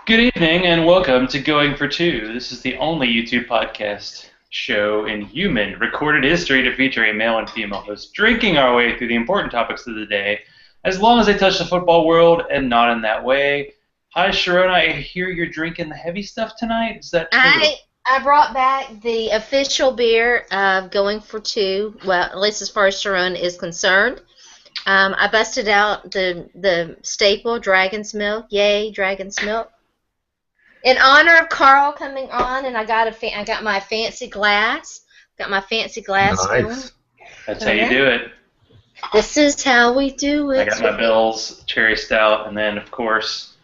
Good evening and welcome to Going for Two. This is the only YouTube podcast show in human recorded history to feature a male and female host drinking our way through the important topics of the day, as long as they touch the football world and not in that way. Hi, Sharona. I hear you're drinking the heavy stuff tonight. Is that true? I brought back the official beer of Going for Two, well, at least as far as Sharona is concerned. I busted out the staple, Dragon's Milk. Yay, Dragon's Milk. In honor of Karl coming on, and I got my fancy glass. Got my fancy glass. Nice. That's how you do it. This is how we do it. I got my Bill's Cherry Stout, and then, of course,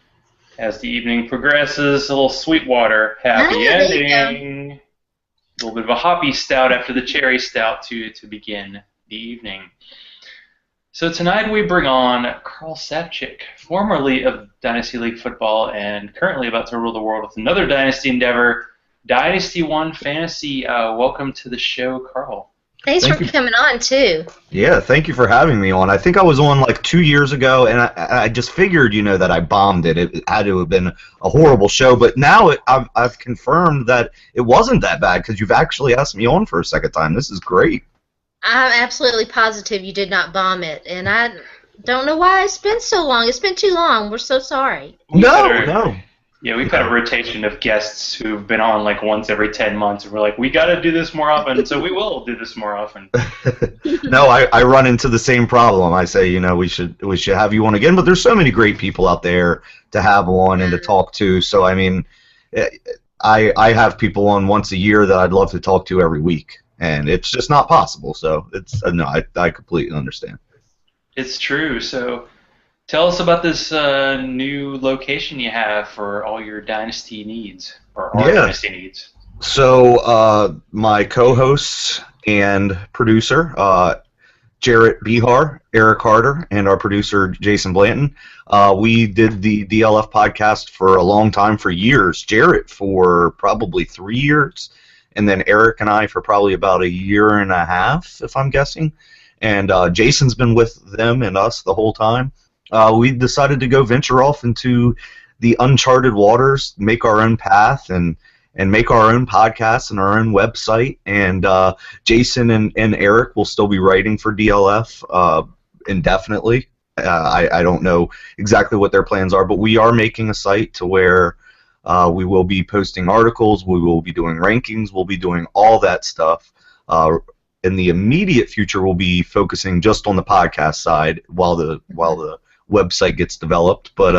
as the evening progresses, a little Sweetwater. Happy ending. A little bit of a hoppy stout after the Cherry Stout to begin the evening. So tonight we bring on Karl Safchick, formerly of Dynasty League Football and currently about to rule the world with another Dynasty endeavor, Dynasty One Fantasy. Welcome to the show, Karl. Thanks for coming on, too. Yeah, thank you for having me on. I think I was on like 2 years ago, and I just figured, that I bombed it. It had to have been a horrible show, but now I've confirmed that it wasn't that bad because you've actually asked me on for a second time. This is great. I'm absolutely positive you did not bomb it, and I don't know why it's been so long. It's been too long. We're so sorry. No. Yeah, we've had a rotation of guests who've been on like once every 10 months, and we're like, we got to do this more often, so we will do this more often. No, I run into the same problem. I say, we should have you on again, but there's so many great people out there to have on and to talk to. So I mean, I have people on once a year that I'd love to talk to every week. And it's just not possible, so it's no, I completely understand. It's true. So tell us about this new location you have for all your Dynasty needs, or our Dynasty needs. So my co-hosts and producer, Jarrett Bihar, Eric Carter, and our producer, Jason Blanton, we did the DLF podcast for a long time, for years. Jarrett for probably 3 years. And then Eric and I for probably about a year and a half, if I'm guessing. And Jason's been with them and us the whole time. We decided to go venture off into the uncharted waters, make our own path, and make our own podcast and our own website. And Jason and Eric will still be writing for DLF indefinitely. I don't know exactly what their plans are, but we are making a site to where we will be posting articles, we will be doing rankings, we'll be doing all that stuff. In the immediate future, we'll be focusing just on the podcast side while the website gets developed. But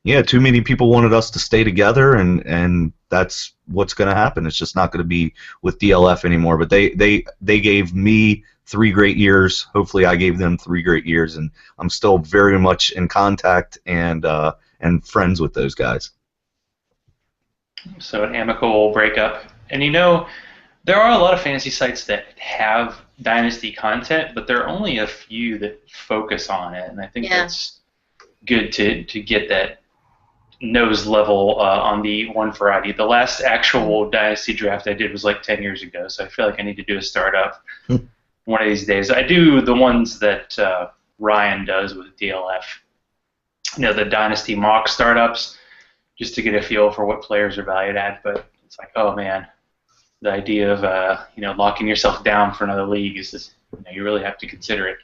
yeah, too many people wanted us to stay together, and that's what's going to happen. It's just not going to be with DLF anymore. But they gave me 3 great years. Hopefully, I gave them 3 great years, and I'm still very much in contact and friends with those guys. So an amicable breakup. And there are a lot of fantasy sites that have Dynasty content, but there are only a few that focus on it, and I think that's good to get that nose level on the one variety. The last actual Dynasty draft I did was like 10 years ago, so I feel like I need to do a startup one of these days. I do the ones that Ryan does with DLF, the Dynasty mock startups, just to get a feel for what players are valued at. But it's like, oh man, the idea of locking yourself down for another league is just, you really have to consider it.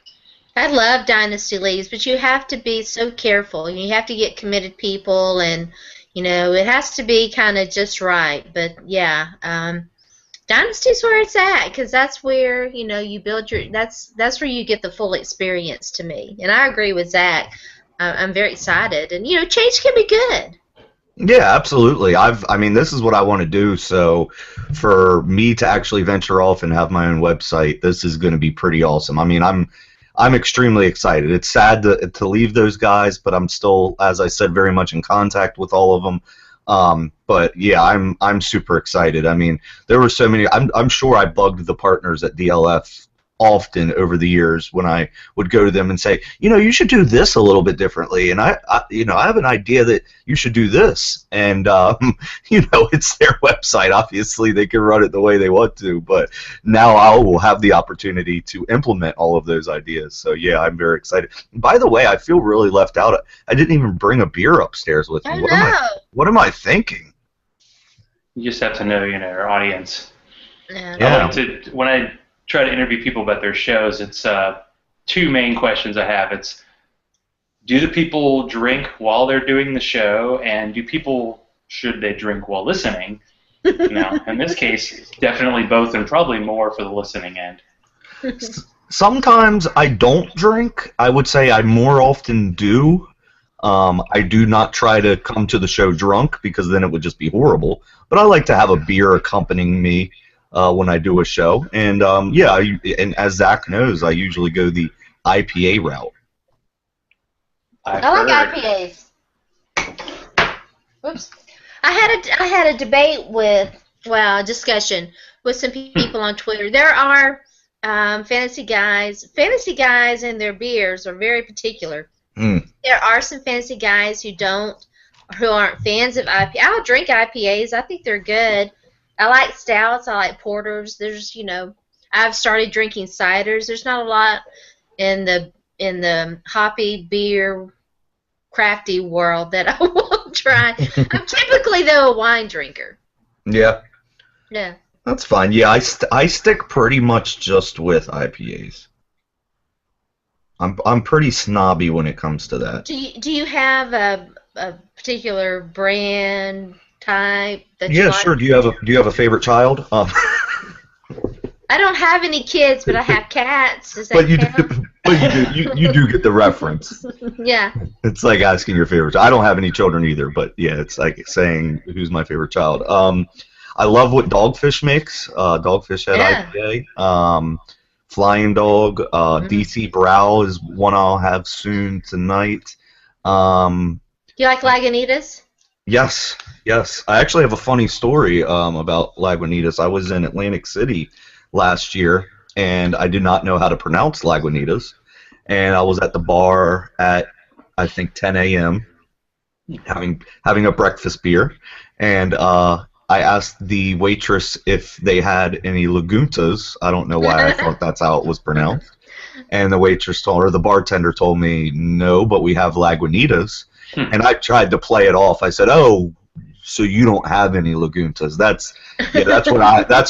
I love Dynasty leagues, but you have to be so careful. You have to get committed people, and it has to be kind of just right. But yeah, Dynasty's where it's at, because that's where you build your. That's where you get the full experience, to me. And I agree with Zach. I'm very excited, and change can be good. Yeah, absolutely. I mean, this is what I want to do. So, for me to actually venture off and have my own website, this is going to be pretty awesome. I mean, I'm extremely excited. It's sad to leave those guys, but I'm still, as I said, very much in contact with all of them. But yeah, I'm super excited. I mean, there were so many. I'm sure I bugged the partners at DLF often over the years when I would go to them and say, you should do this a little bit differently, and I have an idea that you should do this, and it's their website. Obviously, they can run it the way they want to, but now I will have the opportunity to implement all of those ideas. So yeah, I'm very excited. By the way, I feel really left out. I didn't even bring a beer upstairs with me. What am I thinking? You just have to know, our audience. Yeah. When I try to interview people about their shows, it's two main questions I have. It's, do the people drink while they're doing the show, and should they drink while listening? In this case, definitely both, and probably more for the listening end. Sometimes I don't drink. I would say I more often do. I do not try to come to the show drunk, because then it would just be horrible. But I like to have a beer accompanying me when I do a show. And and as Zach knows, I usually go the IPA route. I like IPAs. Whoops. I had a debate discussion with some people on Twitter. There are fantasy guys. Fantasy guys and their beers are very particular. There are some fantasy guys who aren't fans of IPA. I'll drink IPAs. I think they're good. I like stouts. I like porters. There's, I've started drinking ciders. There's not a lot in the hoppy beer crafty world that I won't try. I'm typically, though, a wine drinker. Yeah. Yeah. That's fine. Yeah, I stick pretty much just with IPAs. I'm pretty snobby when it comes to that. Do you have a particular brand type that you like? Sure. Do you have a favorite child? I don't have any kids, but I have cats. Does that count? But you do get the reference. Yeah. It's like asking your favorite child. I don't have any children either, but yeah, it's like saying who's my favorite child. I love what Dogfish makes. Dogfish Head IPA. Flying Dog. DC Brow is one I'll have soon tonight. Do you like Lagunitas? Yes. I actually have a funny story about Lagunitas. I was in Atlantic City last year, and I did not know how to pronounce Lagunitas. And I was at the bar at, I think, 10 a.m. having a breakfast beer, and I asked the waitress if they had any Laguntas. I don't know why I thought that's how it was pronounced. And the bartender told me, no, but we have Lagunitas. And I tried to play it off. I said, oh, so you don't have any Laguntas. That's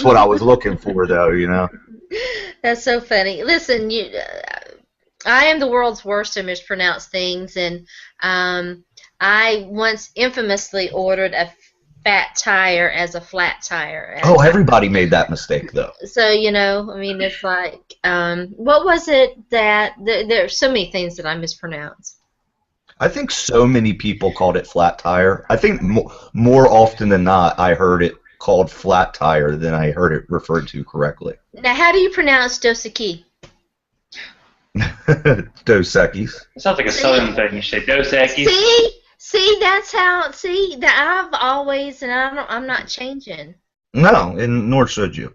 what I was looking for, though, That's so funny. Listen, I am the world's worst to mispronounce things, and I once infamously ordered a fat tire as a flat tire. Everybody made that mistake, though. So, it's like, what was it that, there are so many things that I mispronounce. I think so many people called it flat tire. I think more often than not, I heard it called flat tire than I heard it referred to correctly. Now, how do you pronounce Dosaki? Dos Equis. Sounds like a southern thing. You say Dos Equis. See, that's how. See, that I've always, and I'm not changing. No, and nor should you.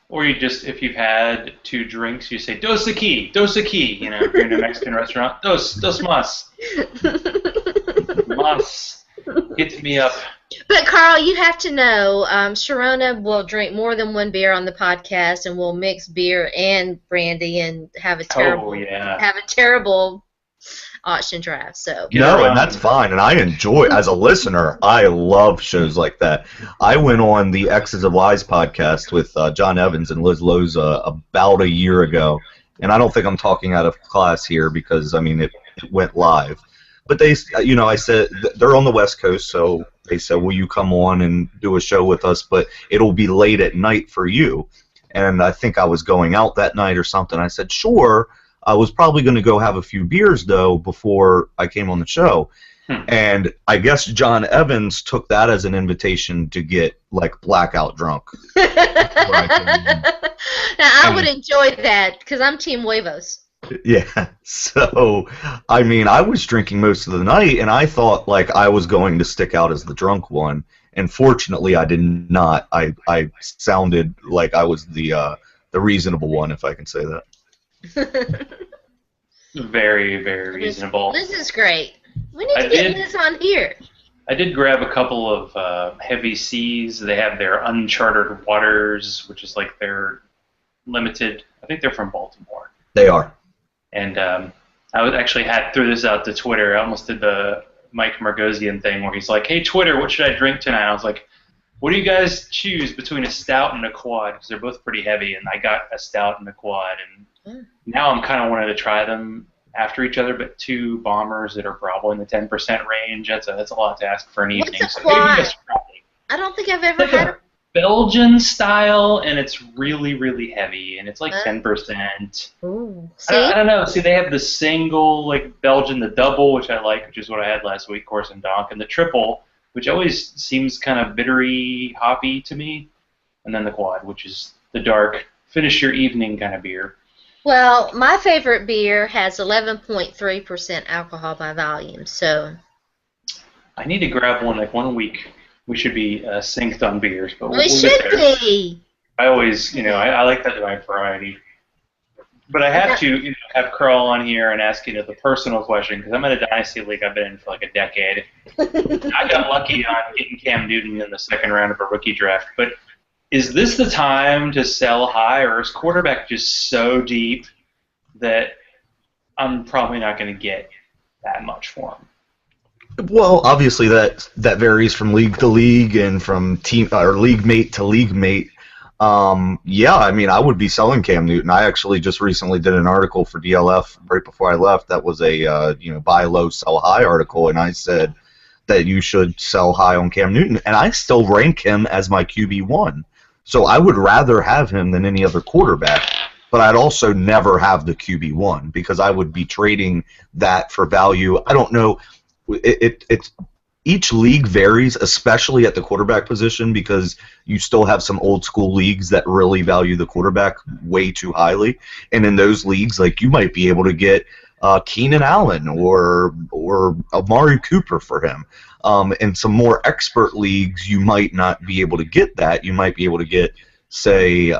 Or you just, if you've had two drinks, you say Dos Equis. If you're in a Mexican restaurant, dos mas. Mas. Get me up. But Karl, you have to know, Sharona will drink more than one beer on the podcast, and will mix beer and brandy and have a terrible auction draft. So and that's fine, and I enjoy, as a listener, I love shows like that. I went on the X's of Y's podcast with John Evans and Liz Loza about a year ago, and I don't think I'm talking out of class here because it went live. But they, I said they're on the West Coast, so they said, "Will you come on and do a show with us? But it'll be late at night for you." And I think I was going out that night or something. I said, "Sure." I was probably going to go have a few beers, though, before I came on the show. And I guess John Evans took that as an invitation to get, blackout drunk. Now, I would enjoy that, because I'm Team Huevos. Yeah, so, I was drinking most of the night, and I thought, I was going to stick out as the drunk one. And fortunately, I did not. I sounded like I was the reasonable one, if I can say that. Very, very reasonable. Liz is great. We need to get Liz on here. I did grab a couple of heavy seas. They have their uncharted waters, which is like their limited. I think they're from Baltimore. They are. And I was actually threw this out to Twitter. I almost did the Mike Margosian thing where he's like, "Hey Twitter, what should I drink tonight?" I was like, "What do you guys choose between a stout and a quad? Because they're both pretty heavy." And I got a stout and a quad, and now I'm kind of wanting to try them after each other, but two bombers that are probably in the 10% range. That's a lot to ask for an evening. What's a quad? I don't think I've ever had a Belgian style, and it's really, really heavy, and it's like 10%. Ooh, see? I don't know. See, they have the single, like Belgian, the double, which I like, which is what I had last week, Course and Donk, and the triple, which always seems kind of bittery, hoppy to me, and then the quad, which is the dark, finish your evening kind of beer. Well, my favorite beer has 11.3% alcohol by volume, so. I need to grab one, like 1 week. We should be synced on beers, but we should be. I always, I like that variety. But I have to have Karl on here and ask the personal question, because I'm in a dynasty league I've been in for like a decade. I got lucky on getting Cam Newton in the second round of a rookie draft, but is this the time to sell high, or is quarterback just so deep that I'm probably not going to get that much for him? Well, obviously that varies from league to league and from team or league mate to league mate. Yeah, I mean, I would be selling Cam Newton. I actually just recently did an article for DLF right before I left. That was a buy low, sell high article, and I said that you should sell high on Cam Newton, and I still rank him as my QB1. So I would rather have him than any other quarterback, but I'd also never have the QB1 because I would be trading that for value. I don't know. It's each league varies, especially at the quarterback position, because you still have some old school leagues that really value the quarterback way too highly, and in those leagues, like, you might be able to get Keenan Allen or Amari Cooper for him. In some more expert leagues, you might not be able to get that. You might be able to get, say,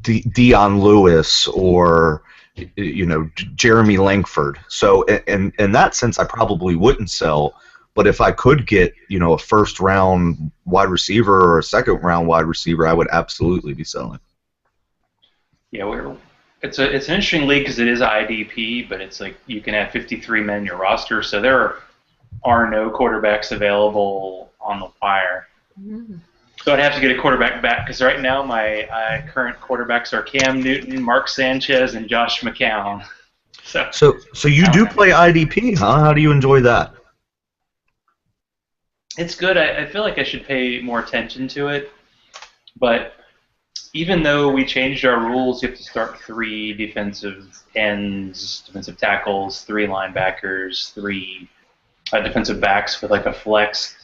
Dion Lewis or Jeremy Langford. So in that sense, I probably wouldn't sell. But if I could get a first-round wide receiver or a second-round wide receiver, I would absolutely be selling. Yeah, it's an interesting league because it is IDP, but it's like you can have 53 men in your roster, so there are no quarterbacks available on the wire. Mm-hmm. So I'd have to get a quarterback back because right now my current quarterbacks are Cam Newton, Mark Sanchez, and Josh McCown. So you do play IDP, huh? How do you enjoy that? It's good. I feel like I should pay more attention to it, but even though we changed our rules, you have to start 3 defensive ends, defensive tackles, 3 linebackers, 3 defensive backs with like a flex.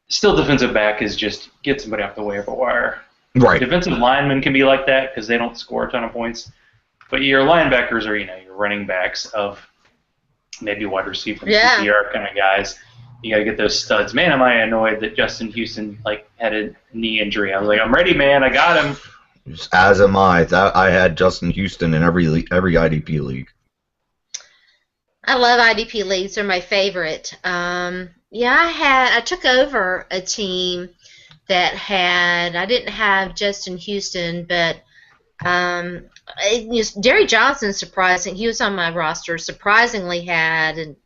Still, defensive back is just get somebody off the waiver wire. Right. Defensive linemen can be like that because they don't score a ton of points, but your linebackers are your running backs of maybe wide receiver, PPR kind of guys. You gotta get those studs. Man, am I annoyed that Justin Houston had a knee injury. I was like, I'm ready, man. I got him. As am I. I had Justin Houston in every IDP league. I love IDP leagues. They're my favorite. I took over a team that I didn't have Justin Houston, but Jerry Johnson, surprising. He was on my roster. Surprisingly had an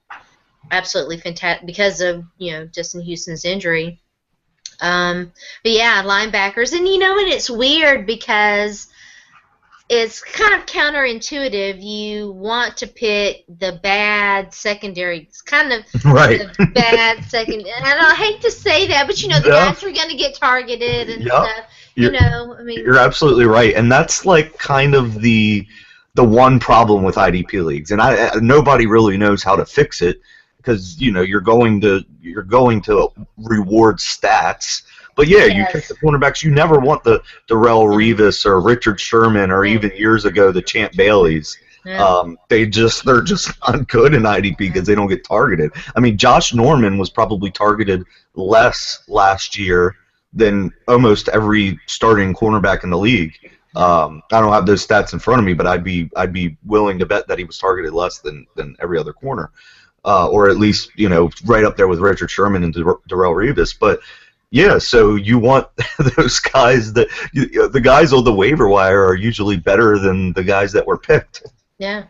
absolutely fantastic because of Justin Houston's injury. But yeah, linebackers, and and it's weird because it's kind of counterintuitive. You want to pick the bad secondary. It's kind of right. The bad second. And I hate to say that, but the guys are going to get targeted and stuff. You're absolutely right, and that's like kind of the one problem with IDP leagues, and nobody really knows how to fix it. Because you're going to reward stats, but yeah, you take the cornerbacks. You never want the Darrelle Revis or Richard Sherman or even years ago the Champ Baileys. Yeah. They're just not good in IDP because they don't get targeted. I mean, Josh Norman was probably targeted less last year than almost every starting cornerback in the league. I don't have those stats in front of me, but I'd be willing to bet that he was targeted less than every other corner, or at least right up there with Richard Sherman and Darrelle Revis. But yeah, so you want those guys the guys on the waiver wire are usually better than the guys that were picked. Yeah.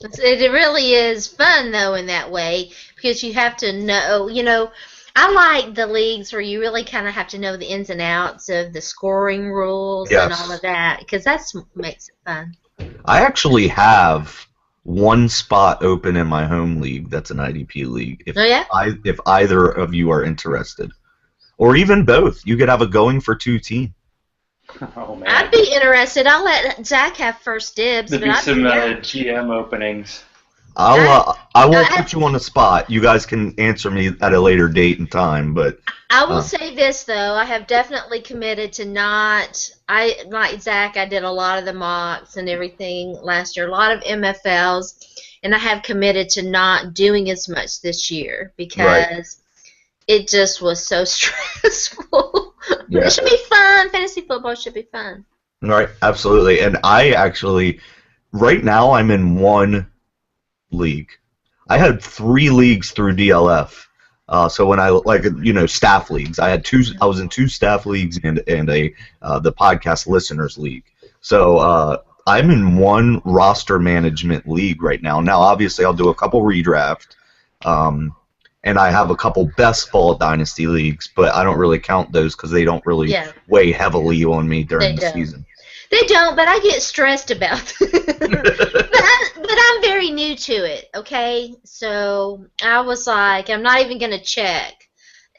It really is fun, though, in that way, because you have to know, I like the leagues where you really kind of have to know the ins and outs of the scoring rules and all of that, because that makes it fun. I actually have one spot open in my home league that's an IDP league. If either of you are interested. Or even both. You could have a going for 2 team. Oh, man. I'd be interested. I'll let Zach have first dibs. There'd be some GM openings. I won't put you on the spot. You guys can answer me at a later date and time, but I will say this though: I have definitely committed to not. Like Zach, I did a lot of the mocks and everything last year, a lot of MFLs, and I have committed to not doing as much this year because it just was so stressful. Yeah. It should be fun. Fantasy football should be fun. Right, absolutely. And I actually, right now, I'm in one league. I had 3 leagues through DLF. So when I staff leagues, I had 2. I was in 2 staff leagues and the podcast listeners league. So I'm in one roster management league right now. Now, obviously, I'll do a couple redraft, and I have a couple best ball dynasty leagues, but I don't really count those because they don't really weigh heavily on me during the season. They don't, but I get stressed about it. but I'm very new to it, okay? So I was like, I'm not even going to check.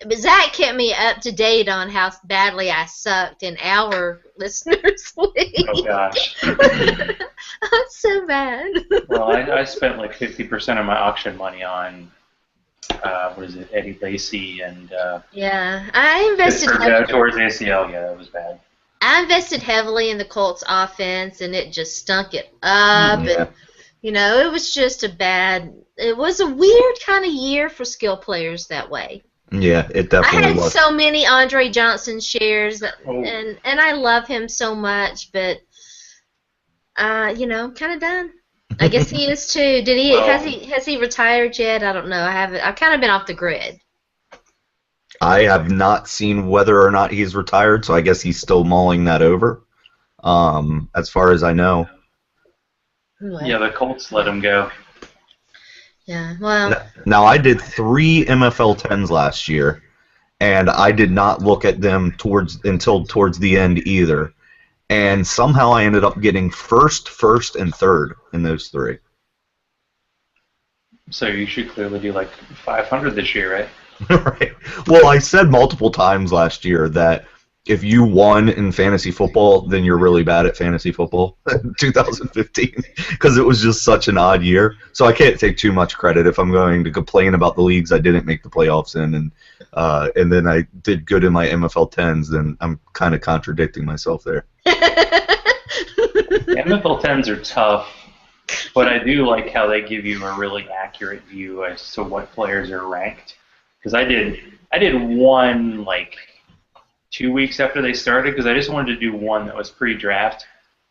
But Zach kept me up to date on how badly I sucked in our listeners' league. Oh, gosh. That's so bad. Well, I spent like 50% of my auction money on, Eddie Lacy and... yeah, I invested towards ACL, yeah, that was bad. I invested heavily in the Colts offense, and it just stunk it up. Yeah. And, it was just it was a weird kind of year for skill players that way. Yeah, it definitely was. I had so many Andre Johnson shares, and I love him so much, but, kind of done. I guess he is too. Did he? Has he retired yet? I don't know. I've kind of been off the grid. I have not seen whether or not he's retired, so I guess he's still mulling that over, as far as I know. Yeah, the Colts let him go. Yeah, well... Now, I did 3 MFL 10s last year, and I did not look at them until towards the end either. And somehow I ended up getting first, and third in those 3. So you should clearly do like 500 this year, right? Right. Well, I said multiple times last year that if you won in fantasy football, then you're really bad at fantasy football in 2015 because it was just such an odd year. So I can't take too much credit if I'm going to complain about the leagues I didn't make the playoffs in and then I did good in my MFL 10s, then I'm kind of contradicting myself there. MFL 10s are tough, but I do like how they give you a really accurate view as to what players are ranked. Because I did one like 2 weeks after they started because I just wanted to do one that was pre-draft,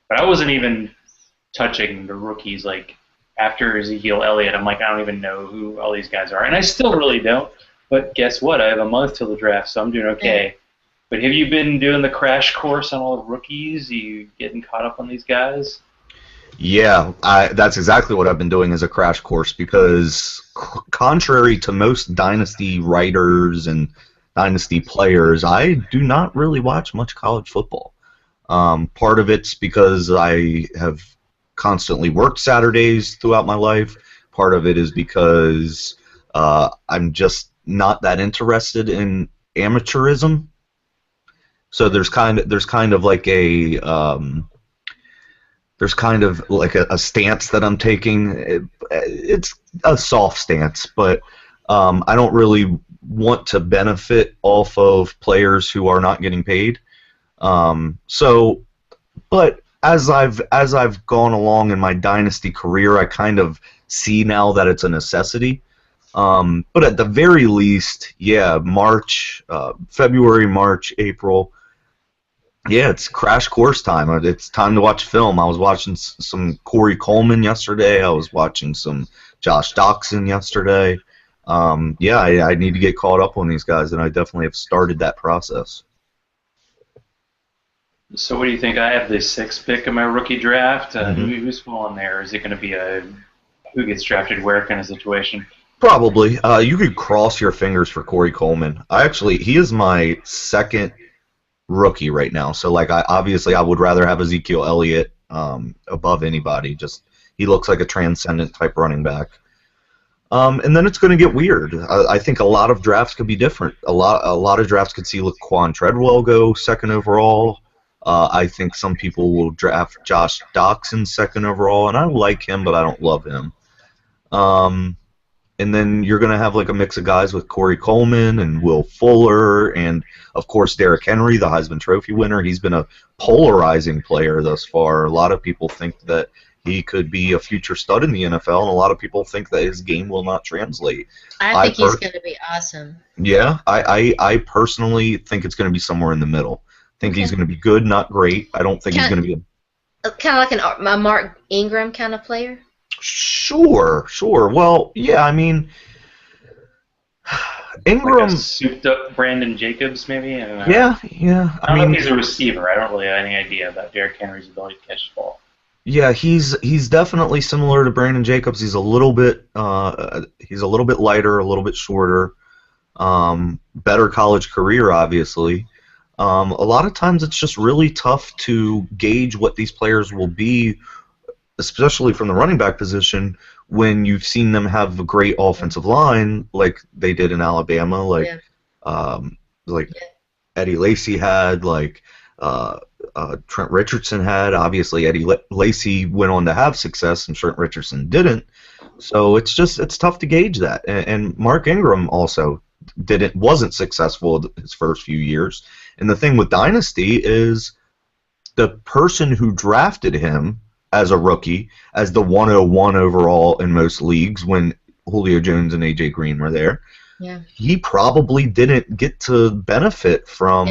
but I wasn't even touching the rookies. Like after Ezekiel Elliott, I'm like, I don't even know who all these guys are, and I still really don't. But guess what? I have a month till the draft, so I'm doing okay. Yeah. But have you been doing the crash course on all the rookies? Are you getting caught up on these guys? Yeah, that's exactly what I've been doing as a crash course because contrary to most dynasty writers and dynasty players, I do not really watch much college football. Part of it's because I have constantly worked Saturdays throughout my life. Part of it is because I'm just not that interested in amateurism. So there's kind of like a stance that I'm taking. It's a soft stance, but I don't really want to benefit off of players who are not getting paid. But as I've gone along in my dynasty career, I kind of see now that it's a necessity. But at the very least, yeah, February, March, April, Yeah, it's crash course time. It's time to watch film. I was watching some Corey Coleman yesterday. I was watching some Josh Doxson yesterday. Yeah, I need to get caught up on these guys, and I definitely have started that process. So what do you think? I have the 6th pick of my rookie draft. Mm-hmm. Who's falling there? Is it going to be a who gets drafted where kind of situation? Probably. You could cross your fingers for Corey Coleman. He is my second rookie right now. So, like, I would rather have Ezekiel Elliott above anybody. Just he looks like a transcendent type running back. And then it's going to get weird. I think a lot of drafts could be different. A lot of drafts could see Laquan Treadwell go 2nd overall. I think some people will draft Josh Doxson 2nd overall, and I like him, but I don't love him. And then you're going to have like a mix of guys with Corey Coleman and Will Fuller and, of course, Derrick Henry, the Heisman Trophy winner. He's been a polarizing player thus far. A lot of people think that he could be a future stud in the NFL, and a lot of people think that his game will not translate. I think he's going to be awesome. Yeah, I personally think it's going to be somewhere in the middle. I think he's going to be good, not great. I don't think he's going to be kind of like a Mark Ingram kind of player? Sure. Well, yeah, I mean, Ingram, like a souped-up Brandon Jacobs, maybe. I don't know. Yeah. I don't know if he's a receiver. I don't really have any idea about Derrick Henry's ability to catch the ball. Yeah, he's definitely similar to Brandon Jacobs. He's a little bit lighter, a little bit shorter. Better college career, obviously. A lot of times it's just really tough to gauge what these players will be, especially from the running back position, when you've seen them have a great offensive line like they did in Alabama, like Eddie Lacy had, like Trent Richardson had. Obviously, Eddie Lacy went on to have success, and Trent Richardson didn't. So it's tough to gauge that. And Mark Ingram also wasn't successful his first few years. And the thing with Dynasty is the person who drafted him as a rookie, as the 101 overall in most leagues when Julio Jones and A.J. Green were there, he probably didn't get to benefit from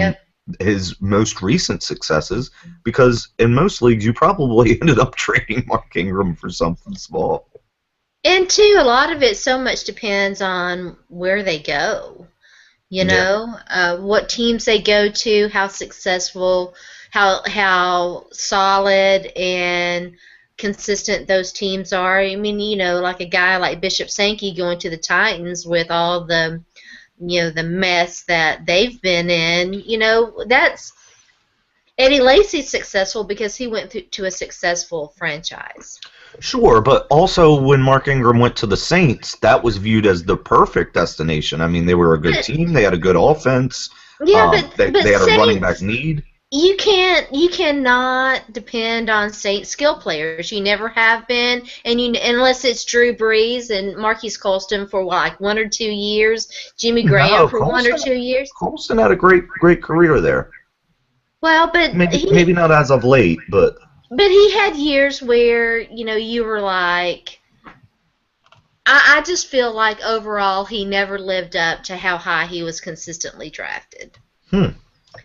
his most recent successes, because in most leagues you probably ended up trading Mark Ingram for something small. And too, a lot of it so much depends on where they go. You know, what teams they go to, how successful, how solid and consistent those teams are. I mean, you know, like a guy like Bishop Sankey going to the Titans with all the, you know, the mess that they've been in. You know, that's Eddie Lacy's successful because he went to a successful franchise. Sure, but also when Mark Ingram went to the Saints, that was viewed as the perfect destination. I mean, they were a good team. They had a good offense. Yeah, they had a running back need. You cannot depend on Saints skill players. You never have been, and unless it's Drew Brees and Marquise Colston for like 1 or 2 years, Jimmy Graham for Colston, 1 or 2 years. Colston had a great career there. Well, but maybe not as of late, but he had years where, you know, you were like, I just feel like overall he never lived up to how high he was consistently drafted.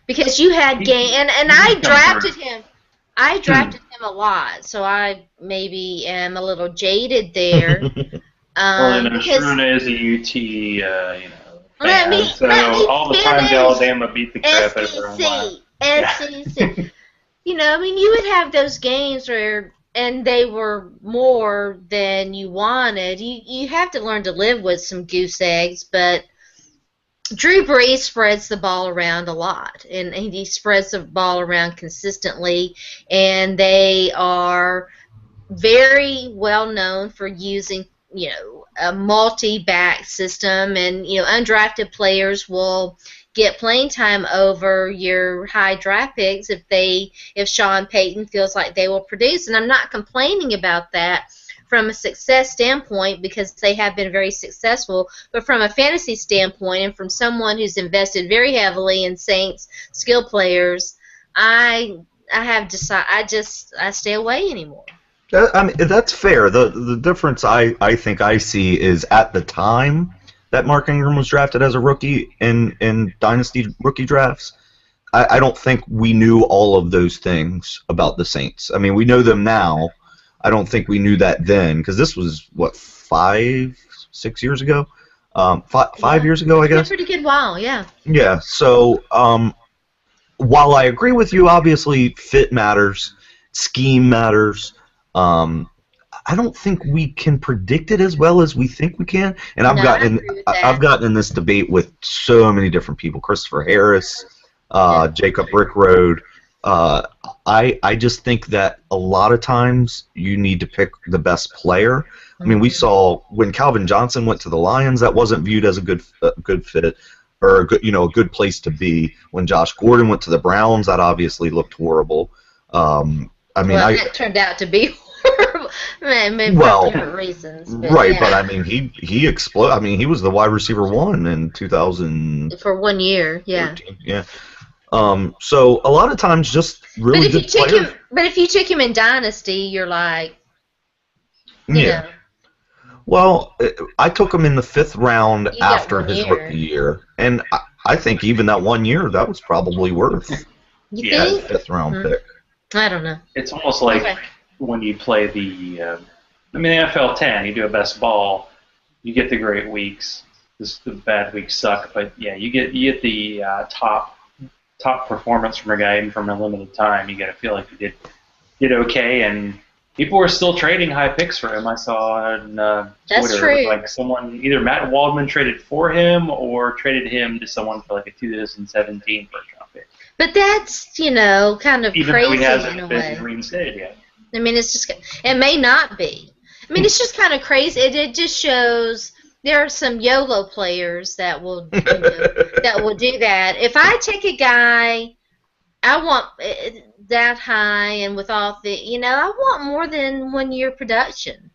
Because you had and I drafted him. I drafted him a lot, so I maybe am a little jaded there. Well, and Sharona is a UT, you know, fan, so all the times Alabama beat the crap out of their own line. SEC. You know, I mean, you would have those games where, and they were more than you wanted. You have to learn to live with some goose eggs, but Drew Brees spreads the ball around a lot, and he spreads the ball around consistently, and they are very well known for using, you know, a multi-back system, and, you know, undrafted players will get playing time over your high draft picks if Sean Payton feels like they will produce. And I'm not complaining about that from a success standpoint, because they have been very successful, but from a fantasy standpoint and from someone who's invested very heavily in Saints skill players, I have decided I stay away anymore. I mean, that's fair. The difference I think I see is at the time that Mark Ingram was drafted as a rookie in Dynasty rookie drafts, I don't think we knew all of those things about the Saints. I mean, we know them now. I don't think we knew that then, because this was, what, 5, 6 years ago? 5 years ago, I guess? A pretty good while, yeah. Yeah, so while I agree with you, obviously fit matters, scheme matters, I don't think we can predict it as well as we think we can. And I've gotten in this debate with so many different people, Christopher Harris, Jacob Brickroad. I just think that a lot of times you need to pick the best player. I mean, we saw when Calvin Johnson went to the Lions, that wasn't viewed as a good fit or a good place to be. When Josh Gordon went to the Browns, that obviously looked horrible. That turned out to be horrible. For different reasons. But but I mean, he exploded. I mean, he was the wide receiver 1 in 2000 for 1 year. Yeah. Yeah. So a lot of times, just really good players. But if you took him in Dynasty, you're like, you know. Well, I took him in the 5th round after his rookie year, and I think even that 1 year, that was probably worth you think? a 5th round pick. I don't know. It's almost like when you play the NFL 10, you do a best ball, you get the great weeks. The bad weeks suck, but yeah, you get the top performance from a guy even from a limited time. You got to feel like you did okay, and people were still trading high picks for him. I saw on That's Twitter, true. like someone, either Matt Waldman traded for him or traded him to someone for like a 2017 first round pick. But that's, kind of Even crazy though he hasn't in a been way. reinstated yet. I mean, it may not be. I mean, it's just kind of crazy. It just shows there are some YOLO players that will do that. If I take a guy, I want that high and with all I want more than 1 year production.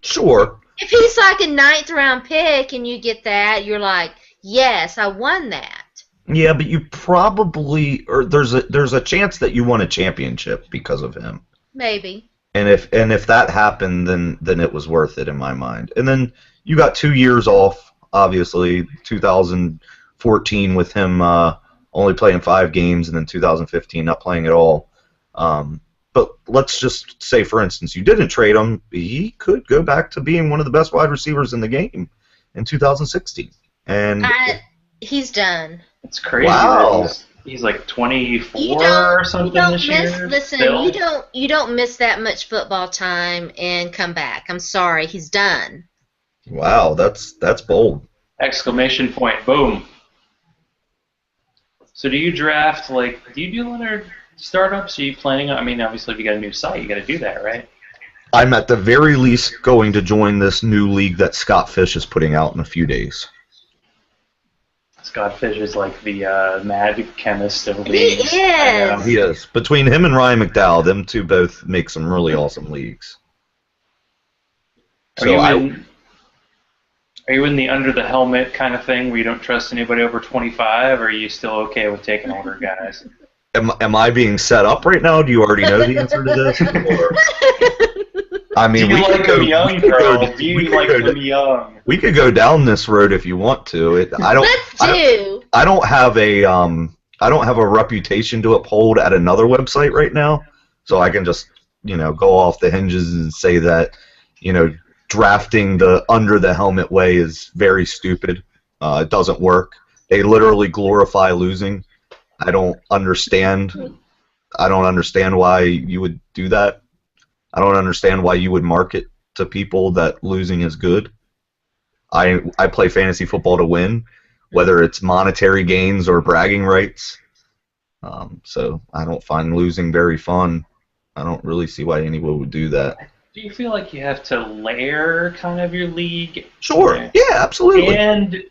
Sure. If he's like a 9th round pick and you get that, you're like, yes, I won that. Yeah, but you probably, or there's a chance that you won a championship because of him. Maybe. And if that happened, then it was worth it in my mind. And then you got 2 years off, obviously, 2014 with him only playing 5 games, and then 2015 not playing at all. But let's just say, for instance, you didn't trade him. He could go back to being one of the best wide receivers in the game in 2016. And he's done. It's crazy. Wow. That he's like 24 or something this year. Listen, you don't miss that much football time and come back. I'm sorry, he's done. Wow, that's bold. Exclamation point! Boom. So do you draft do you do other startups? Are you planning on? I mean, obviously, if you got a new site, you got to do that, right? I'm at the very least going to join this new league that Scott Fish is putting out in a few days. Scott Fish is like the mad chemist of leagues. He is. He is. Between him and Ryan McDowell, them two both make some really awesome leagues. Are you in the under the helmet kind of thing where you don't trust anybody over 25, or are you still okay with taking older guys? Am I being set up right now? Do you already know the answer to this? Or? I mean, do you like them young, girl? Do you like them young? We could go down this road if you want to. I don't have a reputation to uphold at another website right now, so I can just go off the hinges and say that drafting the under the helmet way is very stupid. It doesn't work. They literally glorify losing. I don't understand why you would do that. I don't understand why you would market to people that losing is good. I play fantasy football to win, whether it's monetary gains or bragging rights. So I don't find losing very fun. I don't really see why anyone would do that. Do you feel like you have to layer kind of your league? Sure. Yeah, absolutely. And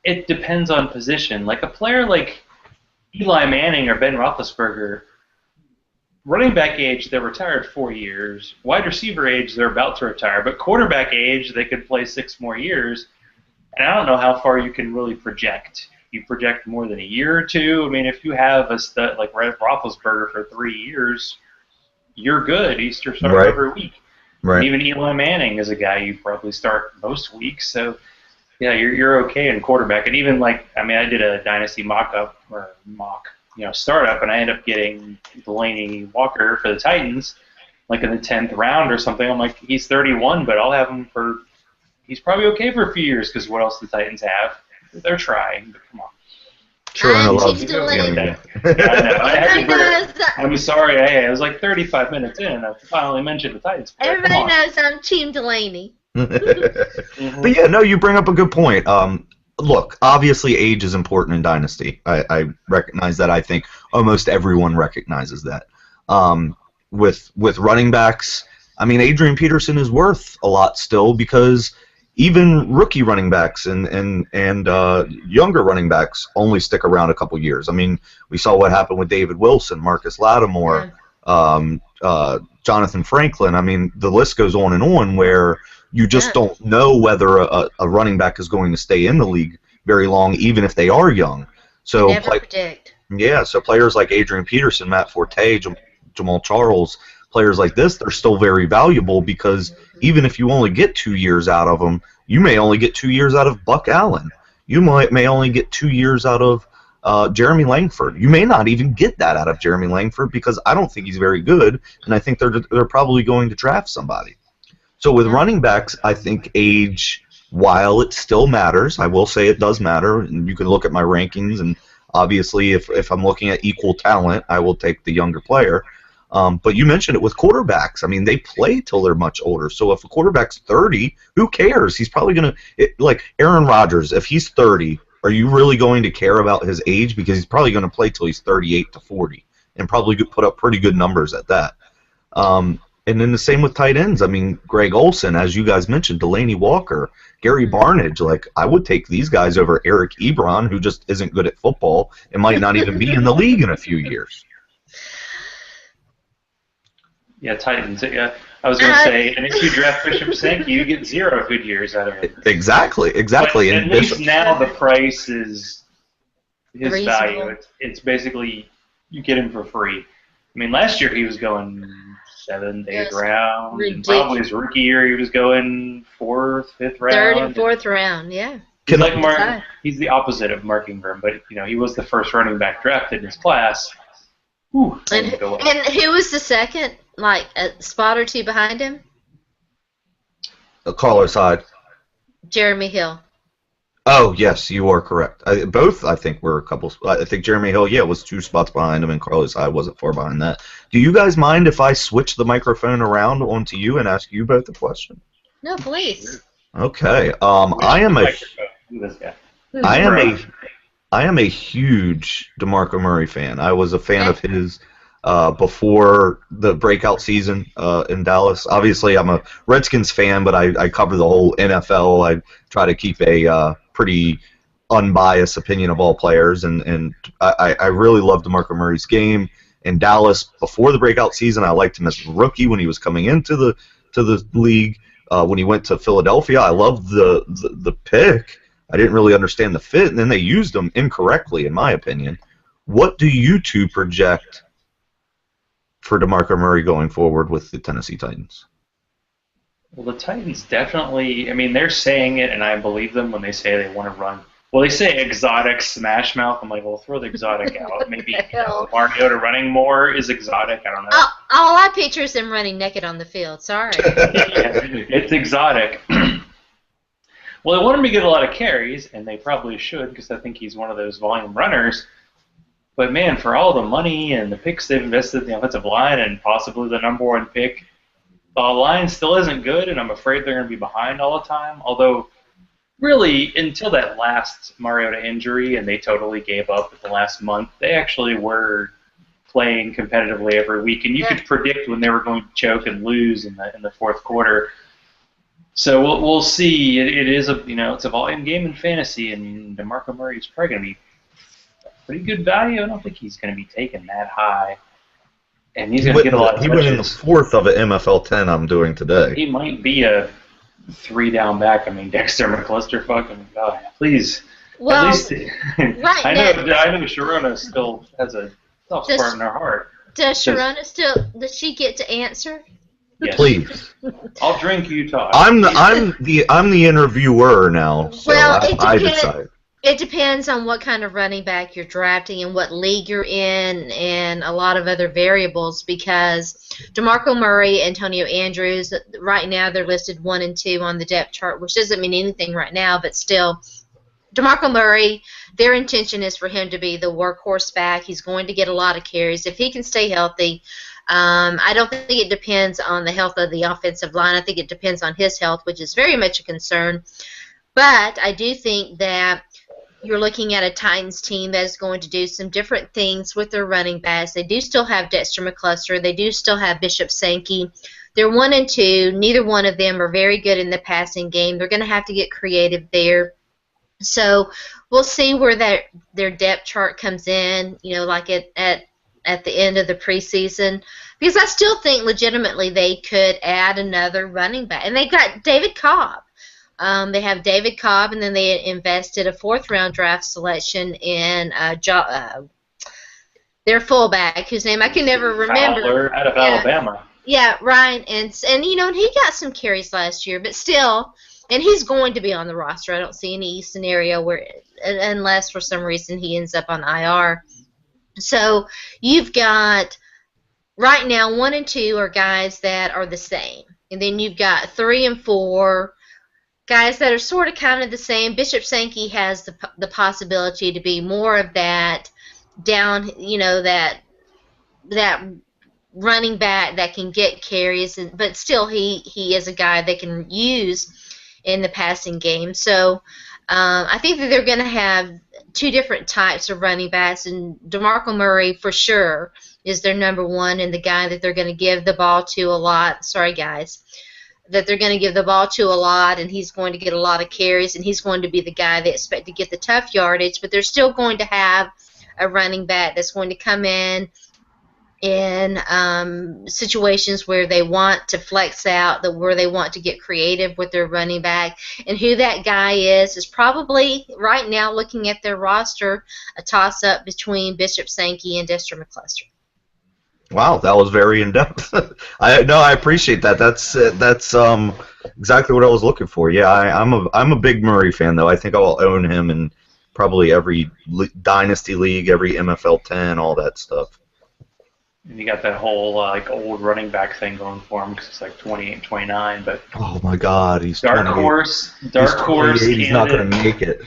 it depends on position. Like a player like Eli Manning or Ben Roethlisberger, running back age, they're retired 4 years. Wide receiver age, they're about to retire. But quarterback age, they could play 6 more years. And I don't know how far you can really project. You project more than a year or two. I mean, if you have a stud like Roethlisberger for 3 years, you're good. He's your starter every week. Right. Even Eli Manning is a guy you probably start most weeks. So Yeah, you're okay in quarterback, and even like I mean, I did a dynasty mock startup, and I ended up getting Delaney Walker for the Titans, like in the 10th round or something. I'm like, he's 31, but I'll have him for. He's probably okay for a few years because what else do the Titans have? They're trying, but come on. Sharona loves Team Delaney. Yeah, I know. I'm sorry, I was like 35 minutes in, and I finally mentioned the Titans. Everybody knows I'm Team Delaney. But yeah, no, you bring up a good point. Look, obviously age is important in Dynasty. I recognize that. I think almost everyone recognizes that. With running backs, I mean, Adrian Peterson is worth a lot still because even rookie running backs and younger running backs only stick around a couple years. I mean, we saw what happened with David Wilson, Marcus Lattimore, Jonathan Franklin. I mean, the list goes on and on where you just don't know whether a running back is going to stay in the league very long, even if they are young. So never predict. Yeah, so players like Adrian Peterson, Matt Forte, Jamal Charles, players like this, they're still very valuable because even if you only get 2 years out of them, you may only get 2 years out of Buck Allen. You may only get 2 years out of Jeremy Langford. You may not even get that out of Jeremy Langford because I don't think he's very good, and I think they're probably going to draft somebody. So with running backs, I think age, while it still matters, I will say it does matter, and you can look at my rankings, and obviously if I'm looking at equal talent, I will take the younger player. But you mentioned it with quarterbacks. I mean, they play till they're much older. So if a quarterback's 30, who cares? He's probably going to, like Aaron Rodgers, if he's 30, are you really going to care about his age? Because he's probably going to play till he's 38 to 40 and probably put up pretty good numbers at that. And then the same with tight ends. I mean, Greg Olsen, as you guys mentioned, Delaney Walker, Gary Barnidge. Like, I would take these guys over Eric Ebron, who just isn't good at football and might not even be in the league in a few years. Yeah, Titans. Yeah, I was going to say, and if you draft Bishop Sankey, you get 0 good years out of it. Exactly. But at least now the price is his value. It's basically you get him for free. I mean, last year he was going 7th, 8th round. And probably his rookie year he was going 4th, 5th round. 3rd and 4th round, yeah. He's like he's the opposite of Mark Ingram, but he was the first running back drafted in his class. Whew, and who was the second, like a spot or two behind him? The caller's side. Jeremy Hill. Oh, yes, you are correct. Both, I think, were a couple. I think Jeremy Hill, was 2 spots behind him, and Carlos Hyde wasn't far behind that. Do you guys mind if I switch the microphone around onto you and ask you both a question? No, please. Okay. I am a huge DeMarco Murray fan. I was a fan of his before the breakout season in Dallas. Obviously, I'm a Redskins fan, but I cover the whole NFL. I try to keep a pretty unbiased opinion of all players, and I really love DeMarco Murray's game. In Dallas, before the breakout season, I liked him as a rookie when he was coming into the league. When he went to Philadelphia, I loved the pick. I didn't really understand the fit, and then they used him incorrectly, in my opinion. What do you two project for DeMarco Murray going forward with the Tennessee Titans? Well, the Titans definitely, I mean, they're saying it, and I believe them when they say they want to run. Well, they say exotic smash mouth. I'm like, well, throw the exotic out. Maybe Mariota running more is exotic. I don't know. All I picture is them running naked on the field. Sorry. Yeah, it's exotic. Well, they want him to get a lot of carries, and they probably should because I think he's one of those volume runners. But, man, for all the money and the picks they've invested in the offensive line and possibly the number 1 pick, the line still isn't good, and I'm afraid they're going to be behind all the time. Although, really, until that last Mariota injury and they totally gave up at the last month, they actually were playing competitively every week, and you could predict when they were going to choke and lose in the fourth quarter. So we'll see. It is it's a volume game in fantasy, and DeMarco Murray is probably going to be pretty good value. I don't think he's going to be taken that high, and he's going to get a lot of touches. He went in the 4th of an MFL 10 I'm doing today. He might be a 3-down back. I mean, Dexter McClusterfuck. I mean, God, please. Well, at least right I know Sharona still has a soft spot in her heart. Does Sharona still? Does she get to answer? Yes. Please. I'll drink you talk. I'm the interviewer now, so Well, I decide. It depends on what kind of running back you're drafting and what league you're in and a lot of other variables because DeMarco Murray, Antonio Andrews, right now they're listed 1 and 2 on the depth chart, which doesn't mean anything right now, but still, DeMarco Murray, their intention is for him to be the workhorse back. He's going to get a lot of carries. If he can stay healthy, I don't think it depends on the health of the offensive line. I think it depends on his health, which is very much a concern. But I do think that you're looking at a Titans team that is going to do some different things with their running backs. They do still have Dexter McCluster. They do still have Bishop Sankey. They're 1 and 2. Neither one of them are very good in the passing game. They're going to have to get creative there. So we'll see where their depth chart comes in, like at the end of the preseason. Because I still think legitimately they could add another running back. And they got David Cobb. They have David Cobb, and then they invested a 4th-round draft selection in their fullback, whose name I can never remember. Fowler out of Alabama. Yeah, Ryan, and he got some carries last year, but still, and he's going to be on the roster. I don't see any scenario where, unless for some reason he ends up on IR. So you've got right now 1 and 2 are guys that are the same, and then you've got 3 and 4. Guys that are sort of kind of the same. Bishop Sankey has the possibility to be more of that down, that running back that can get carries, but still he is a guy they can use in the passing game. So I think that they're going to have 2 different types of running backs, and DeMarco Murray for sure is their number 1 and the guy that they're going to give the ball to a lot. Sorry, guys. That they're going to give the ball to a lot, and he's going to get a lot of carries, and he's going to be the guy they expect to get the tough yardage, but they're still going to have a running back that's going to come in situations where they want to flex out, where they want to get creative with their running back, and who that guy is probably, right now, looking at their roster, a toss-up between Bishop Sankey and Dexter McCluster. Wow, that was very in depth. I appreciate that. That's exactly what I was looking for. Yeah, I'm a big Murray fan though. I think I'll own him in probably every dynasty league, every MFL 10, all that stuff. And you got that whole old running back thing going for him because it's like 28, 29. But oh my God, he's dark horse. He's not going to make it.